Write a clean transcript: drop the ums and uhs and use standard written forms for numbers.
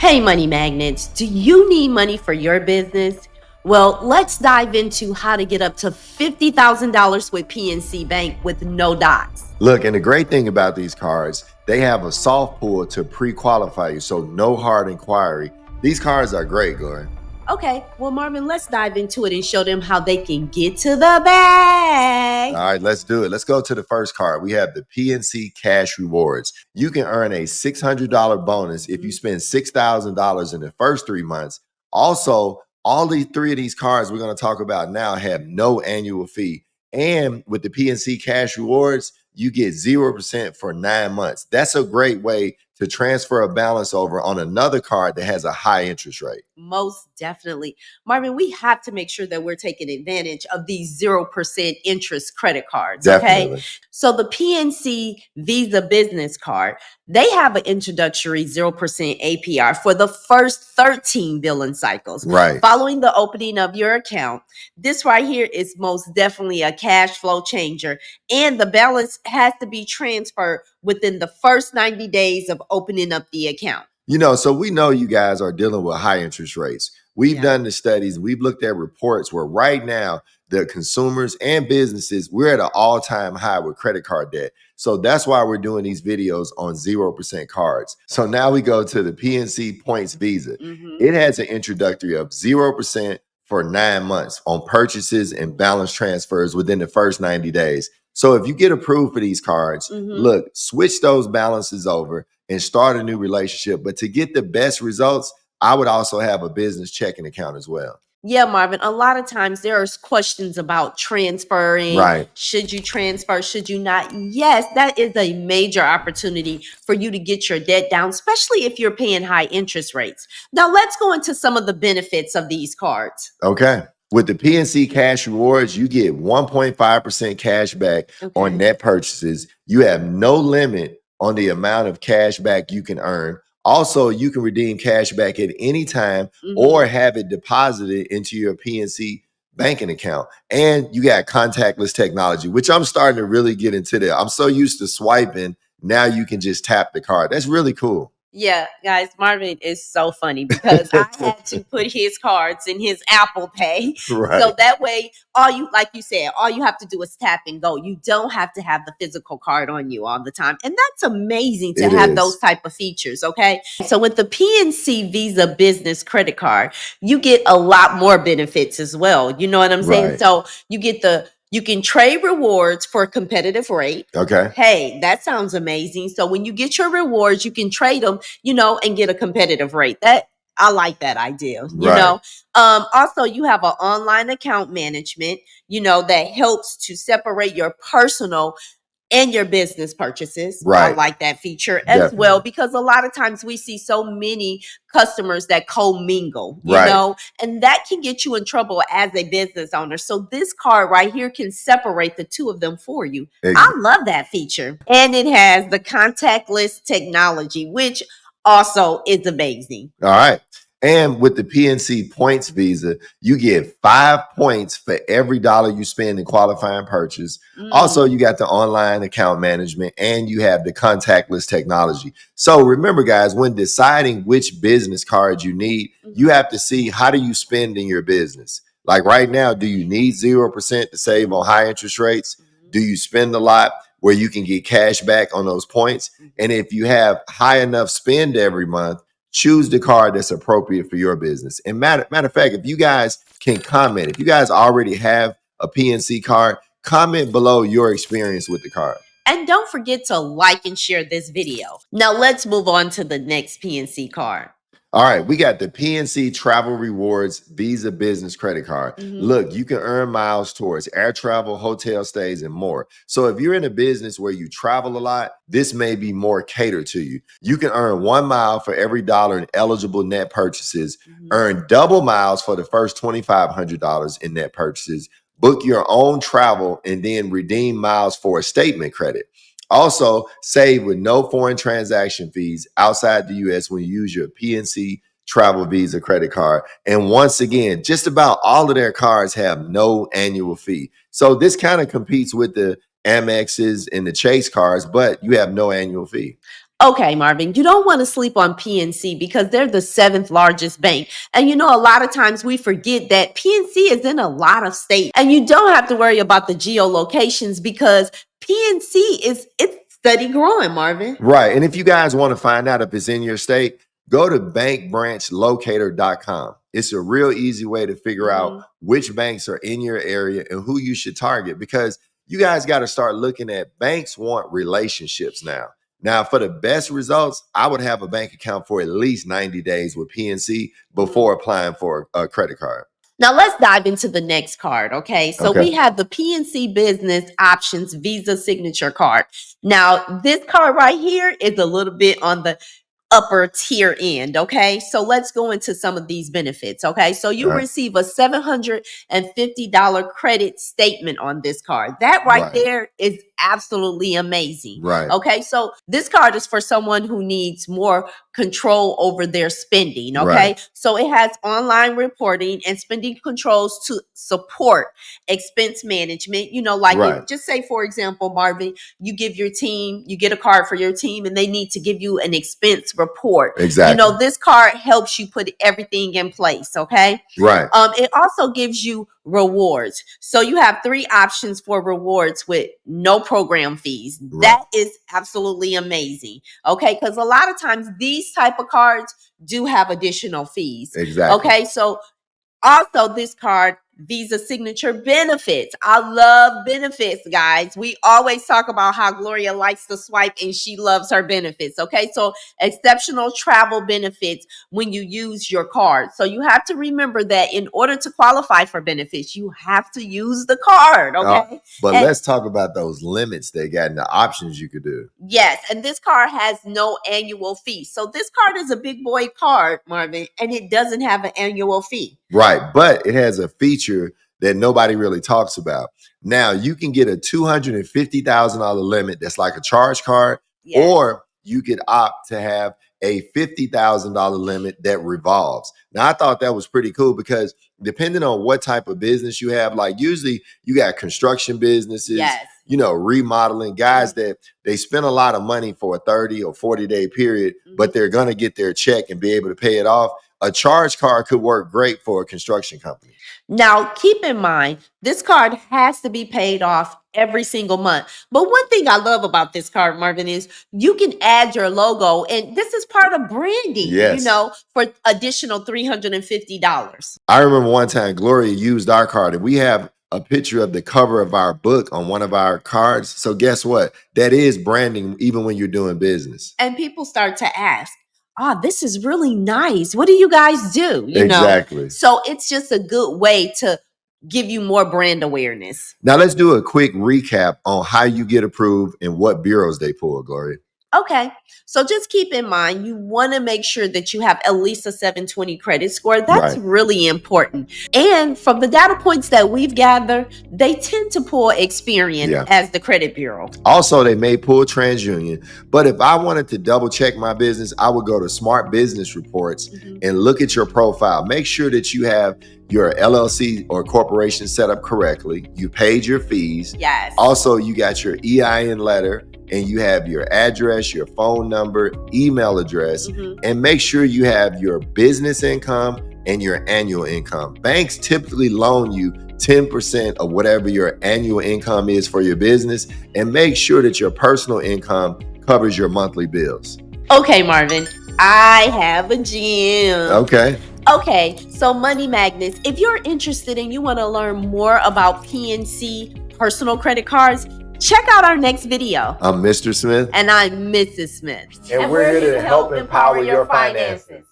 Hey, money magnets, do you need money for your business? Well, let's dive into how to get up to $50,000 with PNC Bank with no docs. Look, and the great thing about these cards, they have a soft pull to pre-qualify you, so no hard inquiry. These cards are great, Gloria. Okay, well, Marvin, let's dive into it and show them how they can get to the bag. All right, let's do it. Let's go to the first card. We have the PNC Cash Rewards. You can earn a $600 bonus if you spend $6,000 in the first 3 months. Also, all these three of these cards we're going to talk about now have no annual fee. And with the PNC Cash Rewards, you get 0% for 9 months. That's a great way to transfer a balance over on another card that has a high interest rate. Most definitely. Marvin, we have to make sure that we're taking advantage of these 0% interest credit cards. Definitely. Okay. So the PNC Visa Business Card, they have an introductory 0% APR for the first 13 billing cycles. Right. Following the opening of your account, this right here is most definitely a cash flow changer. And the balance has to be transferred within the first 90 days of opening up the account. So we know you guys are dealing with high interest rates. We've done the studies. We've looked at reports where right now the consumers and businesses, we're at an all-time high with credit card debt. So that's why we're doing these videos on 0% cards. So now we go to the PNC Points Visa. It has an introductory of 0% for 9 months on purchases and balance transfers within the first 90 days. So if you get approved for these cards, look, switch those balances over and start a new relationship. But to get the best results, I would also have a business checking account as well. Yeah, Marvin, a lot of times there's questions about transferring. Right. Should you transfer? Should you not? Yes, that is a major opportunity for you to get your debt down, especially if you're paying high interest rates. Now, let's go into some of the benefits of these cards. Okay. With the PNC Cash Rewards, you get 1.5% cash back on net purchases. You have no limit on the amount of cash back you can earn. Also, you can redeem cash back at any time or have it deposited into your PNC banking account. And you got contactless technology, which I'm starting to really get into there. I'm so used to swiping. Now you can just tap the card. That's really cool. Yeah, guys, Marvin is so funny because I had to put his cards in his Apple Pay. Right. So that way, like you said, all you have to do is tap and go. You don't have to have the physical card on you all the time. And that's amazing to have those type of features, okay? So with the PNC Visa Business Credit Card, you get a lot more benefits as well. You know what I'm saying? Right. So you can trade rewards for a competitive rate. Okay. Hey, that sounds amazing. So when you get your rewards, you can trade them, and get a competitive rate. I like that idea, Also, you have an online account management, that helps to separate your personal and your business purchases. Right. I like that feature as well, because a lot of times we see so many customers that commingle, and that can get you in trouble as a business owner. So this card right here can separate the two of them for you. I love that feature. And it has the contactless technology, which also is amazing. All right. And with the PNC Points Visa, you get 5 points for every dollar you spend in qualifying purchase. Also, you got the online account management and you have the contactless technology. So remember, guys, when deciding which business card you need, you have to see, how do you spend in your business? Like right now, do you need 0% to save on high interest rates? Do you spend a lot where you can get cash back on those points? And if you have high enough spend every month, choose the card that's appropriate for your business. And matter of fact, if you guys can comment, if you guys already have a PNC card, comment below your experience with the card. And don't forget to like and share this video. Now let's move on to the next PNC card. All right, we got the PNC Travel Rewards Visa Business Credit Card. Look, you can earn miles towards air travel, hotel stays, and more. So if you're in a business where you travel a lot, this may be more catered to you. You can earn 1 mile for every dollar in eligible net purchases, earn double miles for the first $2,500 in net purchases, book your own travel, and then redeem miles for a statement credit. Also, save with no foreign transaction fees outside the U.S. when you use your PNC Travel Visa credit card. And once again, just about all of their cards have no annual fee. So this kind of competes with the Amexes and the Chase cards, but you have no annual fee. Okay, Marvin, you don't want to sleep on PNC because they're the seventh largest bank. And a lot of times we forget that PNC is in a lot of states. And you don't have to worry about the geolocations because PNC it's steady growing, Marvin. Right. And if you guys want to find out if it's in your state, go to bankbranchlocator.com. It's a real easy way to figure out which banks are in your area and who you should target, because you guys got to start looking at banks want relationships now. Now, for the best results, I would have a bank account for at least 90 days with PNC before applying for a credit card. Now let's dive into the next card, okay? So we have the PNC Business Options Visa Signature Card. Now, this card right here is a little bit on the upper tier end, okay? So let's go into some of these benefits, okay? So you receive a $750 credit statement on this card. That right there is absolutely amazing. Right. Okay, so this card is for someone who needs more control over their spending, okay? Right. So it has online reporting and spending controls to support expense management. Like just say, for example, Marvin, you give your team, you get a card for your team and they need to give you an expense report. Exactly. This card helps you put everything in place, okay? Right. It also gives you rewards. So you have 3 options for rewards with no program fees. Right. That is absolutely amazing. Okay, because a lot of times these type of cards do have additional fees. Exactly. Okay, so also this card, Visa Signature Benefits. I love benefits, guys. We always talk about how Gloria likes to swipe and she loves her benefits. Okay, so exceptional travel benefits when you use your card. So you have to remember that in order to qualify for benefits, you have to use the card. Okay, but let's talk about those limits they got and the options you could do. Yes, and this card has no annual fee. So this card is a big boy card, Marvin, and it doesn't have an annual fee. Right, but it has a feature that nobody really talks about. Now, you can get a $250,000 limit that's like a charge card, or you could opt to have a $50,000 limit that revolves. Now, I thought that was pretty cool because depending on what type of business you have, like usually you got construction businesses, remodeling, guys that they spend a lot of money for a 30 or 40-day period, but they're going to get their check and be able to pay it off. A charge card could work great for a construction company. Now, keep in mind, this card has to be paid off every single month. But one thing I love about this card, Marvin, is you can add your logo, and this is part of branding, for additional $350. I remember one time Gloria used our card, and we have a picture of the cover of our book on one of our cards. So guess what? That is branding, even when you're doing business. And people start to ask, this is really nice. What do you guys do? Exactly. So it's just a good way to give you more brand awareness. Now let's do a quick recap on how you get approved and what bureaus they pull, Gloria. Okay, so just keep in mind, you want to make sure that you have at least a 720 credit score. That's really important. And from the data points that we've gathered, they tend to pull Experian as the credit bureau. Also, they may pull TransUnion. But if I wanted to double check my business, I would go to Smart Business Reports and look at your profile. Make sure that you have your LLC or corporation set up correctly. You paid your fees. Yes. Also, you got your EIN letter, and you have your address, your phone number, email address, and make sure you have your business income and your annual income. Banks typically loan you 10% of whatever your annual income is for your business, and make sure that your personal income covers your monthly bills. Okay, Marvin, I have a gem. Okay, so Money Magnets, if you're interested and you want to learn more about PNC personal credit cards, check out our next video. I'm Mr. Smith. And I'm Mrs. Smith. And we're here to help empower your finances.